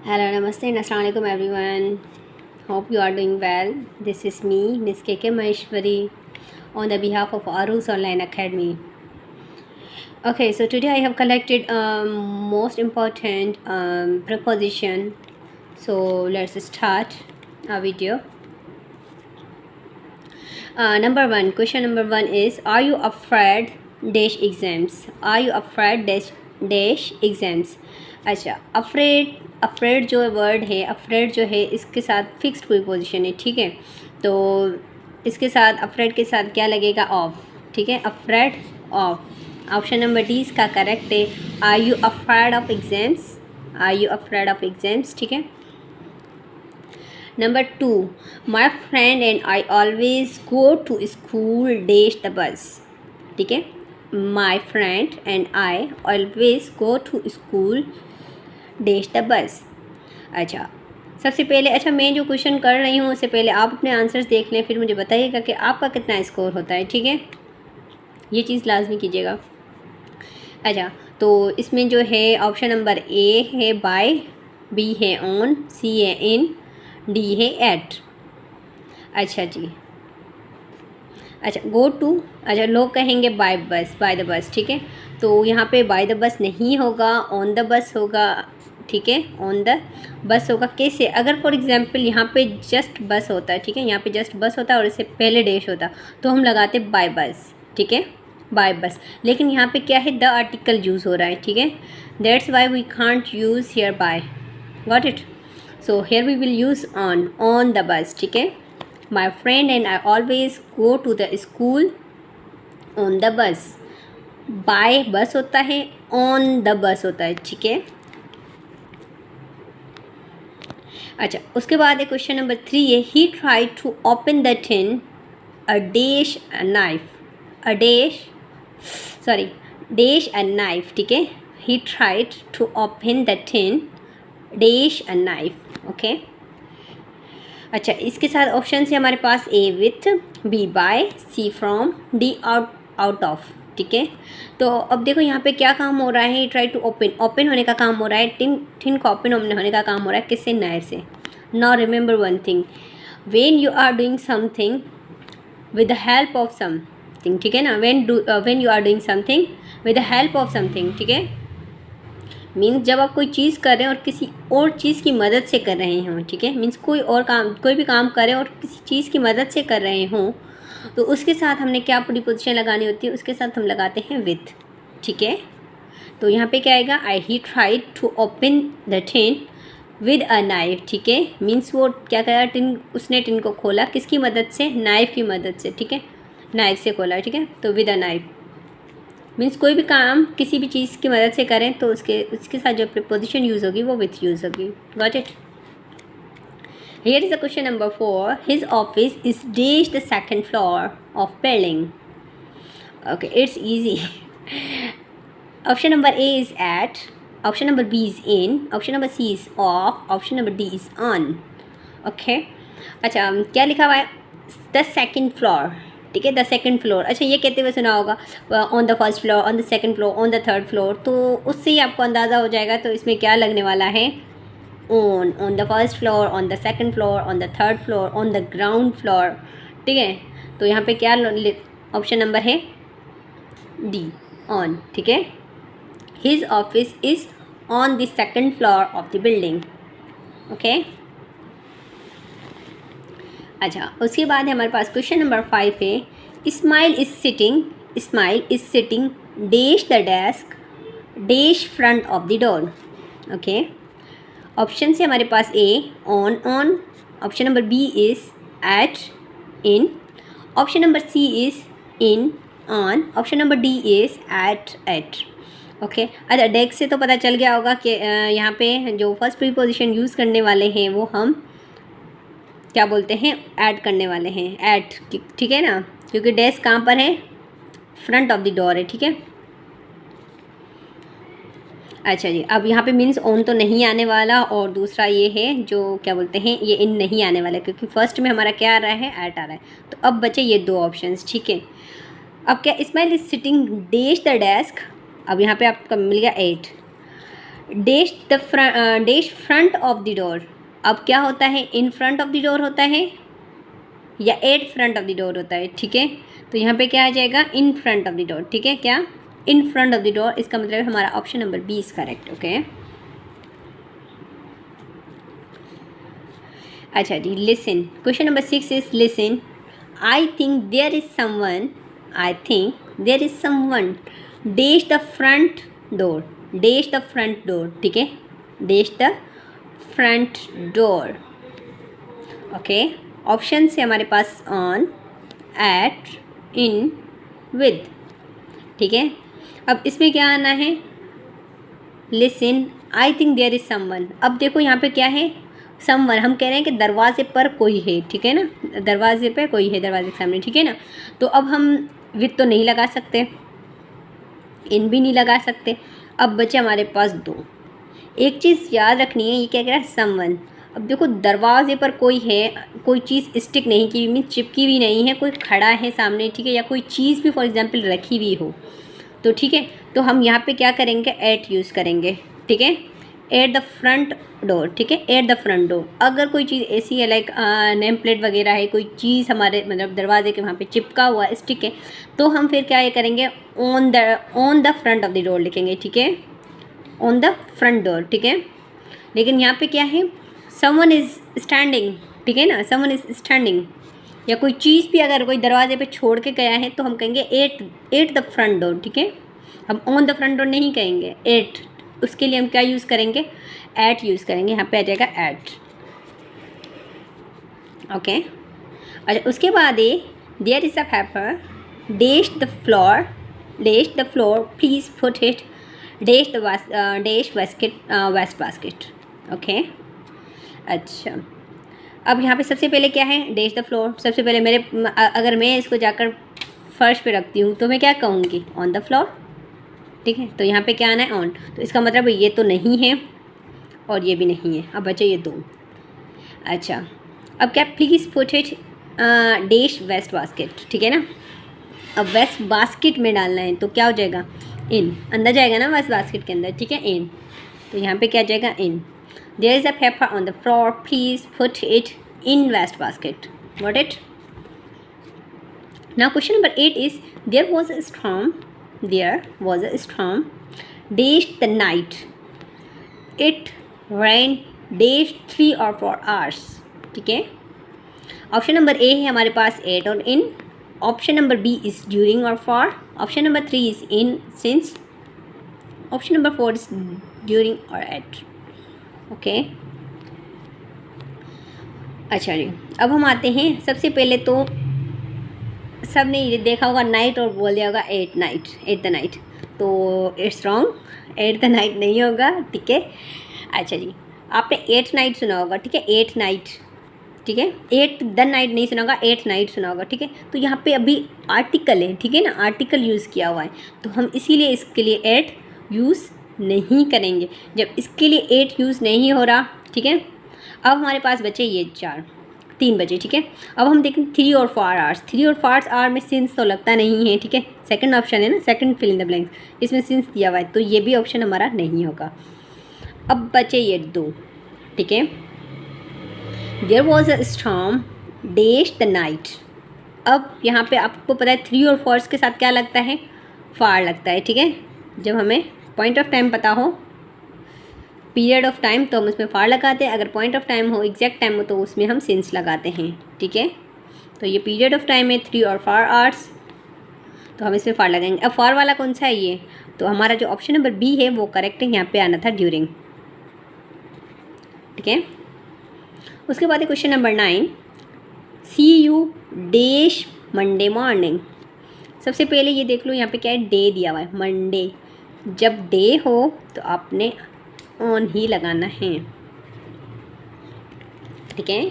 Hello, namaste, and assalamu alaikum everyone. Hope you are doing well. This is me, Miss KK Maheshwari, on the behalf of Arus Online Academy. Okay, so today I have collected most important preposition. So let's start our video. Number one, question number one is: Are you afraid dash exams? Are you afraid dash exams? अच्छा, afraid जो word है, afraid जो है इसके साथ fixed preposition है, ठीक है। तो इसके साथ अफ्रेड के साथ क्या लगेगा? ऑफ, ठीक है। Afraid of. Option number D इसका करेक्ट है। Are you afraid of exams? Are you afraid of exams, ठीक है। Number two, my friend and I always go to school dash the bus, ठीक है। My friend and I always go to school dash the bus. अच्छा, सबसे पहले मैं जो question कर रही हूँ उससे पहले आप अपने आंसर्स देख लें, फिर मुझे बताइएगा कि आपका कितना स्कोर होता है, ठीक है। ये चीज़ लाजमी कीजिएगा। अच्छा, तो इसमें जो है ऑप्शन नंबर ए है बाय, बी है ऑन, सी है इन, डी है एट। अच्छा जी, अच्छा गो टू, अच्छा लोग कहेंगे बाय बस, बाय द बस, ठीक है। तो यहाँ पे बाय द बस नहीं होगा, ऑन द बस होगा, ठीक है। ऑन द बस होगा। कैसे? अगर फॉर एग्जांपल यहाँ पे जस्ट बस होता है, ठीक है, यहाँ पे जस्ट बस होता है और इससे पहले डैश होता तो हम लगाते बाय बस, ठीक है, बाय बस। लेकिन यहाँ पे क्या है? द आर्टिकल यूज़ हो रहा है, ठीक है। That's why we can't use here by. Got it? So here we will use on the bus, ठीक है। My friend and I always go to the school on the bus. By bus होता है, on the बस होता है, ठीक है। अच्छा, उसके बाद क्वेश्चन नंबर थ्री है, he try to open the tin a dash a knife, a dash sorry dash a knife, ठीक है। He tried to open the tin dash a knife, okay. अच्छा, इसके साथ ऑप्शन है हमारे पास A with, B by, C from, D out of, ठीक है। तो अब देखो यहाँ पे क्या काम हो रहा है? ट्राई टू ओपन होने का काम हो रहा है, टिन को ओपन होने का काम हो रहा है, किससे? नाइफ से। Now remember one thing, when you are doing something with the help of something, ठीक है ना। When you are doing something with the help of something, ठीक है, मीन्स जब आप कोई चीज़ कर रहे हैं और किसी और चीज़ की मदद से कर रहे हों, ठीक है। मीन्स कोई भी काम करें और किसी चीज़ की मदद से कर रहे हों, तो उसके साथ हमने क्या प्रीपोजिशन लगानी होती है? उसके साथ हम लगाते हैं विथ, ठीक है। तो यहाँ पे क्या आएगा? He tried to open the tin with a knife, ठीक है। मीन्स वो क्या करा? उसने टिन को खोला किसकी मदद से? नाइफ की मदद से, ठीक है। नाइफ से खोला, ठीक है। तो विद अ नाइफ मीन्स कोई भी काम किसी भी चीज़ की मदद से करें तो उसके साथ जो प्रीपोजिशन यूज़ होगी वो विथ यूज़ होगी। Got it? Here is the question number four, his office is dash the second floor of building, okay, it's easy. Option number A is at, option number B is in, option number C is of, option number D is on, okay. अच्छा, क्या लिखा हुआ है? The second floor, ठीक है, the second floor. अच्छा, ये कहते हुए सुना होगा on the first floor, on the second floor, on the third floor, तो उससे ही आपको अंदाज़ा हो जाएगा तो इसमें क्या लगने वाला है? On the first floor, on the second floor, on the third floor, on the ground floor, ठीक है। तो यहाँ पे क्या ऑप्शन नंबर है? डी, ऑन, ठीक है। His office is on the second floor of the building, okay. अच्छा, उसके बाद हमारे पास क्वेश्चन नंबर फाइव है, smile is sitting dash the desk dash front of the door, okay. Option से हमारे पास ए on, option number B is at, in, option number C is in, on, option number D is at, okay. अच्छा, डेस्क से तो पता चल गया होगा कि यहाँ पे जो फर्स्ट प्रीपोजिशन यूज़ करने वाले हैं वो हम क्या बोलते हैं? ऐड करने वाले हैं, ऐड, ठीक है ना, क्योंकि डेस्क कहाँ पर है? फ्रंट ऑफ द डोर है, ठीक है। अच्छा जी, अब यहाँ पे मीन्स ऑन तो नहीं आने वाला और दूसरा ये है जो क्या बोलते हैं, ये इन नहीं आने वाला, क्योंकि फर्स्ट में हमारा क्या आ रहा है? ऐट आ रहा है। तो अब बचे ये दो ऑप्शंस, ठीक है। अब क्या? Smile is sitting dash the desk, अब यहाँ पे आपका मिल गया at, dash front of the door. अब क्या होता है, in front of the door होता है या at front of the door होता है, ठीक है। तो यहाँ पे क्या आ जाएगा, in front of the door, ठीक है। क्या, in front of the door, इसका मतलब हमारा option number B is correct, okay. अच्छा जी, listen. Question number 6 is listen. I think there is someone, I think there is someone dash the front door, dash the front door, ठीक है, dash the front door, okay. Option से हमारे पास on, at, in, with, ठीक है। अब इसमें क्या आना है, listen, I think there is someone. अब देखो यहाँ पे क्या है, समवन, हम कह रहे हैं कि दरवाजे पर कोई है, ठीक है ना, दरवाजे पे कोई है, दरवाजे के सामने, ठीक है ना। तो अब हम विद तो नहीं लगा सकते, इन भी नहीं लगा सकते। अब बचे हमारे पास दो। एक चीज़ याद रखनी है, ये क्या कह रहा है, समवन। अब देखो दरवाजे पर कोई है, कोई चीज़ स्टिक नहीं की हुई, चिपकी हुई नहीं है, कोई खड़ा है सामने, ठीक है, या कोई चीज़ भी फॉर एग्जांपल रखी हुई हो, तो ठीक है। तो हम यहाँ पे क्या करेंगे, एट यूज़ करेंगे, ठीक है, एट द फ्रंट डोर, ठीक है, एट द फ्रंट डोर। अगर कोई चीज़ ऐसी है लाइक नेम प्लेट वगैरह है, कोई चीज़ हमारे मतलब दरवाजे के वहाँ पे चिपका हुआ स्टिक है, तो हम फिर क्या ये करेंगे, on the front of the door लिखेंगे, ठीक है, ऑन द फ्रंट डोर, ठीक है। लेकिन यहाँ पे क्या है, समवन इज़ स्टैंडिंग, ठीक है ना, समवन इज़ स्टैंडिंग, या कोई चीज़ भी अगर कोई दरवाजे पे छोड़ के गया है तो हम कहेंगे एट द फ्रंट डोर, ठीक है। हम ऑन द फ्रंट डोर नहीं कहेंगे, एट, उसके लिए हम क्या यूज़ करेंगे, एट यूज़ करेंगे। यहाँ पे आ जाएगा एट, ओके। अच्छा, उसके बाद ये there is a paper, dash the floor, dash the floor, please put it, dash the dash basket, waste basket, okay. अच्छा, अब यहाँ पे सबसे पहले क्या है, डैश द फ्लोर। सबसे पहले मेरे अगर मैं इसको जाकर फर्श पे रखती हूँ तो मैं क्या कहूँगी, ऑन द फ्लोर, ठीक है। तो यहाँ पे क्या आना है, ऑन। तो इसका मतलब ये तो नहीं है और ये भी नहीं है। अब बचे ये दो। अच्छा, अब क्या, please put it dash waste basket, ठीक है ना। अब वेस्ट बास्केट में डालना है तो क्या हो जाएगा, इन, अंदर जाएगा ना वेस्ट बास्केट के अंदर, ठीक है, इन। तो यहाँ पे क्या जाएगा, in. There is a paper on the floor, please put it in waste basket, got it. Now question number 8 is there was a storm, there was a storm, dash the night, it rained dash 3 or 4 hours, ठीक है। Option number ए है हमारे पास at और in, option number B is during और for, option number 3 is in since, option number 4 is during और at, okay. अच्छा जी, अब हम आते हैं, सबसे पहले तो सब ने ये देखा होगा नाइट और बोल दिया होगा at night, at the night, तो it's wrong, at the night नहीं होगा, ठीक है। अच्छा जी, आपने एट नाइट सुना होगा, ठीक है, एट नाइट, ठीक है, एट द नाइट नहीं सुना होगा, एट नाइट सुना होगा, ठीक है। तो यहाँ पे अभी आर्टिकल है, ठीक है ना, आर्टिकल यूज़ किया हुआ है, तो हम इसीलिए इसके लिए एट यूज़ नहीं करेंगे। जब इसके लिए एट यूज़ नहीं हो रहा, ठीक है। अब हमारे पास बचे ये 3 बजे, ठीक है। अब हम देखें 3 और 4 आवर्स, 3 और 4 आवर में सिंस तो लगता नहीं है, ठीक है। सेकंड ऑप्शन है ना, second fill in the blanks, इसमें सिंस दिया हुआ है, तो ये भी ऑप्शन हमारा नहीं होगा। अब बचे ये 2, ठीक है। There was a storm, dash the night. अब यहाँ पे आपको पता है 3 और 4 के साथ क्या लगता है, फार लगता है, ठीक है। जब हमें पॉइंट ऑफ टाइम पता हो, पीरियड ऑफ टाइम, तो हम उसमें फार लगाते हैं। अगर पॉइंट ऑफ टाइम हो, एग्जैक्ट टाइम हो, तो उसमें हम सिंस लगाते हैं, ठीक है। तो ये पीरियड ऑफ टाइम है 3 और 4 आवर्स, तो हम इसमें फार लगाएंगे। अब फार वाला कौन सा है ये, तो हमारा जो ऑप्शन नंबर बी है वो करेक्ट है, यहाँ पे आना था ड्यूरिंग, ठीक है। उसके बाद है question number 9, see you dash Monday morning. सबसे पहले ये देख लो, यहाँ पे क्या है, डे दिया हुआ है, मंडे। जब डे हो तो आपने ऑन ही लगाना है, ठीक है।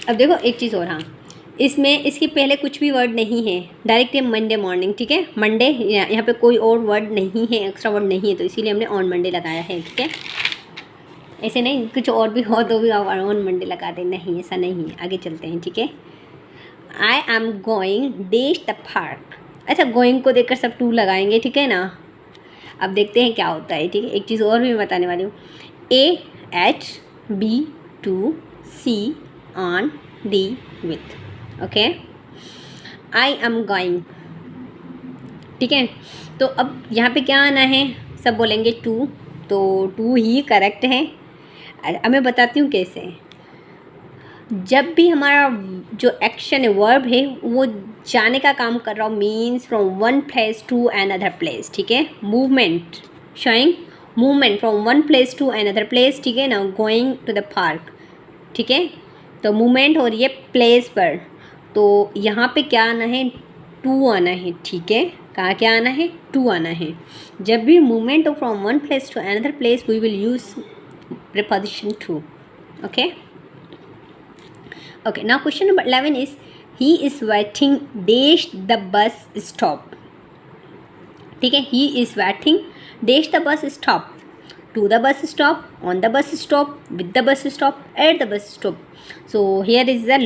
अब देखो एक चीज़ और, हाँ, इसमें इसके पहले कुछ भी वर्ड नहीं है, डायरेक्ट ये मंडे मॉर्निंग, ठीक है। मंडे, यहाँ पे कोई और वर्ड नहीं है, एक्स्ट्रा वर्ड नहीं है, तो इसीलिए हमने ऑन मंडे लगाया है, ठीक है। ऐसे नहीं कुछ और भी हो तो भी ऑन मंडे लगा दे, नहीं ऐसा नहीं है। आगे चलते हैं, ठीक है। आई am going dash the park, अच्छा, गोइंग को देखकर सब टू लगाएंगे, ठीक है ना। अब देखते हैं क्या होता है, ठीक है। एक चीज़ और भी मैं बताने वाली हूँ। A at B to C on D with, okay. I am going, ठीक है। तो अब यहाँ पे क्या आना है, सब बोलेंगे टू, तो टू ही करेक्ट है। अब मैं बताती हूँ कैसे। जब भी हमारा जो एक्शन है, वर्ब है, वो जाने का काम कर रहा हो, means from one place to another place, ठीक है। Movement, showing movement from one place to another place, ठीक है ना। गोइंग टू द पार्क, ठीक है। तो मूवमेंट हो रही है प्लेस पर, तो यहाँ पे क्या आना है, टू आना है, ठीक है। कहाँ क्या आना है, टू आना है। जब भी मूवमेंट हो from one place to another place, we will use preposition to, okay. Okay, now question number 11 is he is waiting dash the bus stop, ठीक है। he is waiting dash the bus stop, to the bus stop, on the bus stop, with the bus stop, at the bus stop. So here is the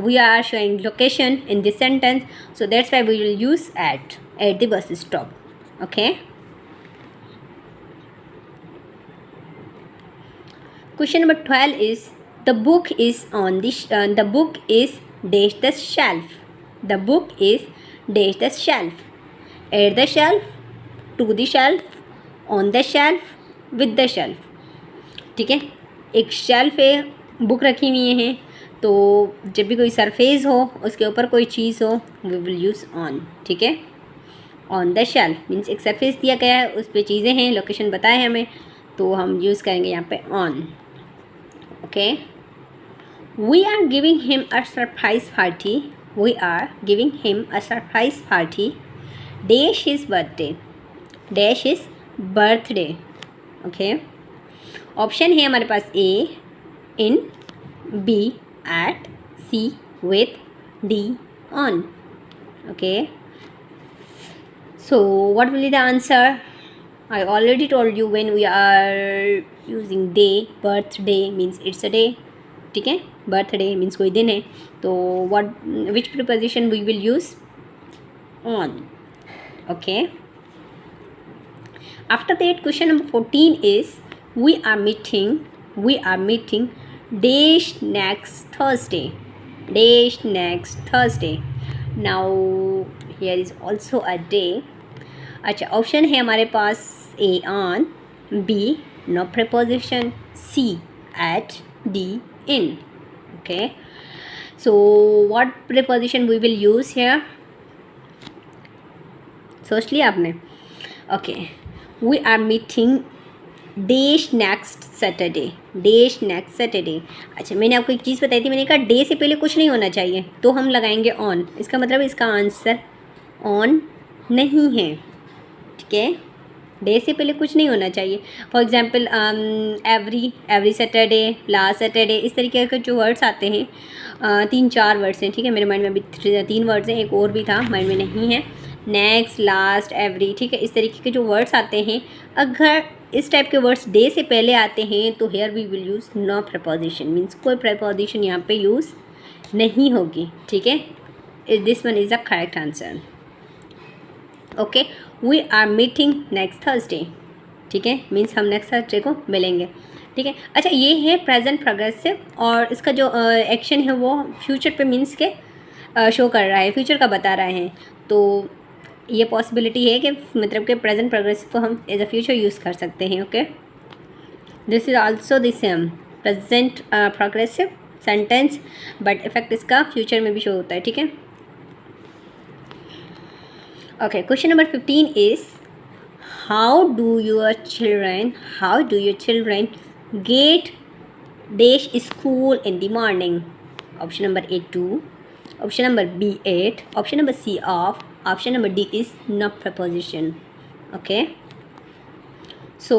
we are showing location in this sentence, so that's why we will use at the bus stop, okay. Question number 12 is the book is on the book is dash the shelf. The book is dash the shelf. At the shelf, to the shelf, on the shelf, with the shelf, ठीक है। एक shelf है, book रखी हुई है, तो जब भी कोई सरफेस हो, उसके ऊपर कोई चीज़ हो, वी विल यूज़ ऑन, ठीक है। ऑन द शेल्फ मीन्स एक सरफेस दिया गया है, उस पर चीज़ें हैं, लोकेशन बताए है हमें, तो हम यूज़ करेंगे यहाँ पे on, okay. We are giving him a surprise party. We are giving him a surprise party. Dash his birthday. Dash his birthday. Okay. Option है हमारे पास A in, B at, C with, D on. Okay. So what will be the answer? I already told you when we are using day, birthday means it's a day, ठीक है। Birthday means कोई दिन है, तो which preposition we will use, on, okay. After that, question number 14 is we are meeting dash next Thursday, dash next Thursday. Now here is also a day. अच्छा, option है हमारे पास A on, B no preposition, C at, D in, okay. So what preposition we will use here, सोच लिया आपने, okay. We are meeting dash next Saturday, dash next Saturday. अच्छा, मैंने आपको एक चीज़ बताई थी, मैंने कहा डे से पहले कुछ नहीं होना चाहिए, तो हम लगाएंगे ऑन। इसका मतलब इसका आंसर ऑन नहीं है, ठीक है। डे से पहले कुछ नहीं होना चाहिए। For example every Saturday, last Saturday, इस तरीके के जो वर्ड्स आते हैं, 3-4 वर्ड्स हैं, ठीक है। मेरे माइंड में अभी 3 वर्ड्स हैं, एक और भी था माइंड में नहीं है। नेक्स्ट, लास्ट, एवरी, ठीक है। इस तरीके के जो वर्ड्स आते हैं, अगर इस टाइप के वर्ड्स डे से पहले आते हैं, तो here we will use no preposition, means कोई प्रपोजिशन यहाँ पे यूज़ नहीं होगी, ठीक है। This one is the correct answer, okay. We are meeting next Thursday, ठीक है, मीन्स हम नेक्स्ट थर्सडे को मिलेंगे, ठीक है। अच्छा, ये है प्रेजेंट प्रोग्रेसिव, और इसका जो एक्शन है वो फ्यूचर पे मीन्स के शो कर रहा है, फ्यूचर का बता रहा है, तो ये पॉसिबिलिटी है कि मतलब कि प्रेजेंट प्रोग्रेसिव को हम एज अ फ्यूचर यूज़ कर सकते हैं, okay. This is also the same present progressive sentence, but effect इसका फ्यूचर में भी शो होता है, ठीक है। Okay, question number 15 is how do your children get dash school in the morning? Option number A 2, option number B 8, option number C off, option number D is no preposition, okay. So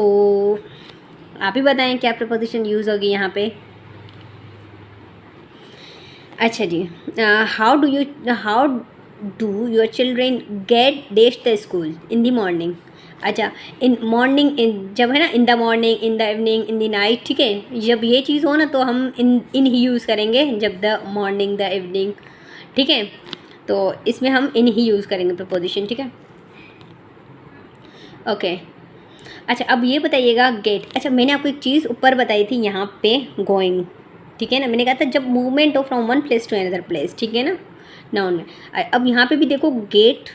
आप ही बताएं क्या preposition use होगी यहाँ पे। अच्छा जी, how do your children get dash the school in the morning? अच्छा, in morning, इन जब है ना, in the morning, in the evening, in the night, ठीक है। जब ये चीज़ हो ना, तो हम इन ही यूज़ करेंगे, जब द मॉर्निंग, द इवनिंग, ठीक है। तो इसमें हम इन ही यूज़ करेंगे प्रपोजिशन, ठीक है। ओके अच्छा, अब ये बताइएगा गेट। अच्छा, मैंने आपको एक चीज़ ऊपर बताई थी यहाँ पे गोइंग, ठीक है ना। मैंने कहा था जब मूवमेंट हो from one place to another place, ठीक है ना, नाउन में। अब यहाँ पे भी देखो गेट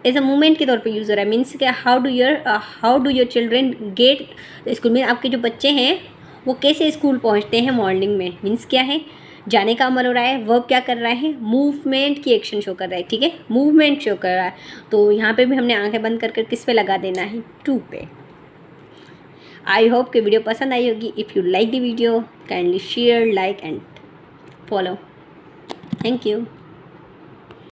एज अ मूवमेंट के तौर पे यूज़ हो रहा है। मीन्स क्या, how do your children get school में। आपके जो बच्चे हैं वो कैसे स्कूल पहुँचते हैं मॉर्निंग में। मीन्स क्या है, जाने का अमल हो रहा है, वर्ब क्या कर रहा है, मूवमेंट की एक्शन शो कर रहा है, ठीक है, मूवमेंट शो कर रहा है। तो यहाँ पे भी हमने आंखें बंद कर किस पे लगा देना है, टू पे। आई होप कि वीडियो पसंद आई होगी। If you like the video kindly share, like and follow. Thank you.